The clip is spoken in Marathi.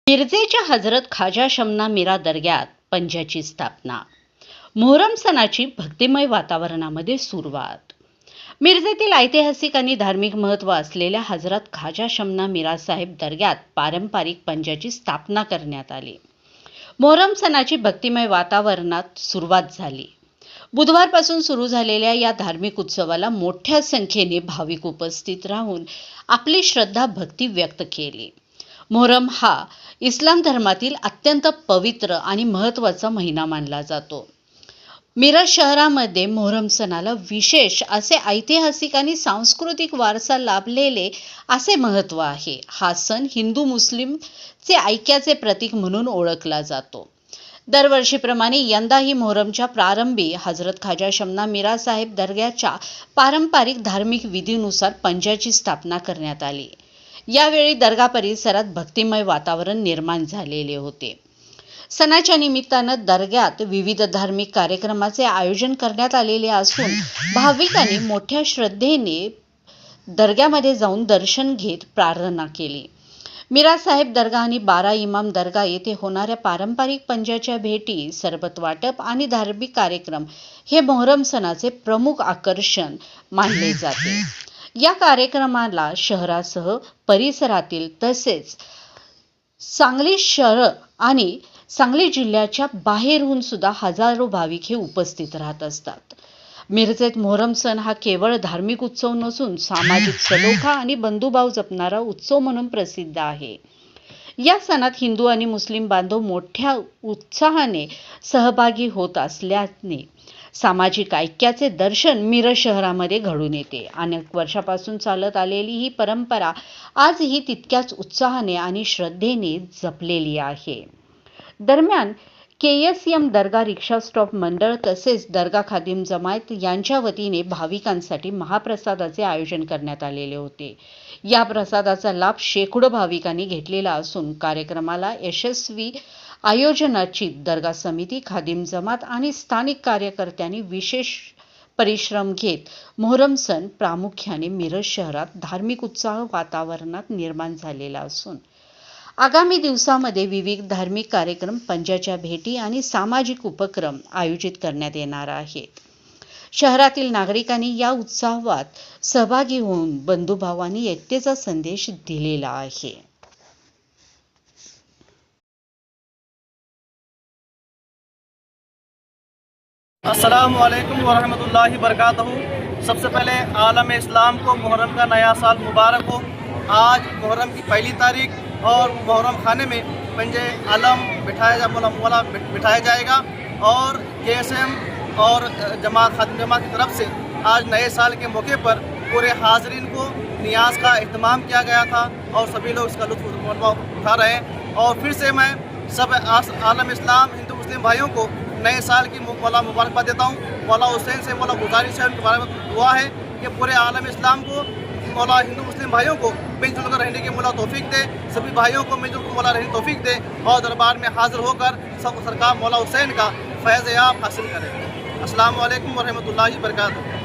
मिरजेच्या हजरत ख्वाजा शमना मीरा दर्ग्यात पंजाची स्थापना. मोहरम सणाची भक्तिमय वातावरणामध्ये सुरुवात. मिरजेतील ऐतिहासिक आणि धार्मिक महत्त्व असलेल्या हजरत ख्वाजा शमना मीरा साहेब दर्ग्यात पारंपरिक पंजाची स्थापना करण्यात आली. मोहरम सणाची भक्तिमय वातावरणात सुरुवात झाली. बुधवारपासून सुरू झालेल्या या धार्मिक उत्सवाला मोठ्या संख्येने भाविक उपस्थित राहून आपली श्रद्धा भक्ती व्यक्त केली. मोहरम हा इस्लाम धर्मातील अत्यंत पवित्र आणि महत्त्वाचा महिना मानला जातो. मिरज शहरामध्ये मोहरम सणाला विशेष असे ऐतिहासिक आणि सांस्कृतिक वारसा लाभलेले असे महत्त्व आहे. हा सण हिंदू मुस्लिमचे ऐक्याचे प्रतीक म्हणून ओळखला जातो. दरवर्षीप्रमाणे यंदाही मोहरमच्या प्रारंभी हजरत ख्वाजा शमना मीरा साहेब दर्ग्याच्या पारंपरिक धार्मिक विधीनुसार पंजाची स्थापना करण्यात आली. यावेळी दर्गा परिसरात भक्तिमय वातावरण निर्माण झालेले होते. सणाच्या निमित्तानं दर्ग्यात विविध धार्मिक कार्यक्रमाचे आयोजन करण्यात आलेले असून भाविकांनी मोठ्या श्रद्धेने दर्ग्यामध्ये जाऊन दर्शन घेत प्रार्थना केली. मीरा साहेब दर्गा आणि बारा इमाम दर्गा येथे होणाऱ्या पारंपरिक पंजाच्या भेटी, सरबत वाटप आणि धार्मिक कार्यक्रम हे मोहरम सणाचे प्रमुख आकर्षण मानले जाते. या कार्यक्रमाला शहरासह परिसरातील तसेच सांगली शहर आणि सांगली जिल्ह्याच्या बाहेरून सुद्धा हजारो भाविक हे उपस्थित राहत असतात. मिरजेत मोहरम सण हा केवळ धार्मिक उत्सव नसून सामाजिक सलोखा आणि बंधुभाव जपणारा उत्सव म्हणून प्रसिद्ध आहे. या सणात हिंदू आणि मुस्लिम बांधव मोठ्या उत्साहाने सहभागी होत असल्याने सामाजिक ऐक्याचे दर्शन मिरज शहरामध्ये घडून येते. अनेक वर्षापासून चालत आलेली ही परंपरा आजही तितक्याच उत्साहाने आणि श्रद्धेने जपलेली आहे. दरम्यान KSM दर्गा रिक्षा स्टॉप मंडळ तसेच दर्गा खादिम जमायत यांच्या वतीने भाविकांसाठी महाप्रसादाचे आयोजन करण्यात आलेले होते. या प्रसादाचा लाभ शेकडो भाविकांनी घेतलेला असून कार्यक्रमाला यशस्वी आयोजनाची दर्गा समिती, खादिम जमात आणि स्थानिक कार्यकर्त्यांनी विशेष परिश्रम घेत मोहरम सण प्रामुख्याने मिरज शहरात धार्मिक उत्साह वातावरणात निर्माण झालेला असून आगामी दिवसामध्ये विविध धार्मिक कार्यक्रम, पंजाच्या भेटी आणि सामाजिक उपक्रम आयोजित करण्यात येणार आहेत. शहरातील नागरिकांनी या उत्सवात सहभागी होऊन बंधुभाव आणि एकतेचा संदेश दिलेला आहे. अस्सलामुअलैकुम वरहमतुल्लाहि बरकातहू। सबसे पहले आलम इस्लाम को मुहर्रम का नया साल मुबारक हो। आज मुहर्रम की पहली तारीख और मुहर्रम खाने में पंजे आलम बिठाया जाएगा और KSM और खादिम जमात की तरफ से आज नए साल के मौके पर पूरे हाज़रीन को नियाज का अहतमाम किया गया था और सभी लोग इसका लुत्फ़ उठा रहे हैं। और फिर से मैं सब आलम इस्लाम हिंदू मुस्लिम भाइयों को नए साल की मुबारकबाद देता हूँ। मौला हुसैन से गुजारिश है, उनके बारे में दुआ है कि पूरे आलम इस्लाम को मौला हिंदू मुस्लिम भाइयों को मिलजुल कर रहने की मौला तौफीक दे, सभी भाइयों को मिलजुल कर मौला रहने की तौफीक दे और दरबार में हाजिर होकर सब सरकार मौला हुसैन का फैज़ याब हासिल करें। अस्सलाम वालेकुम वरहमतुल्लाहि वबरकातुहू।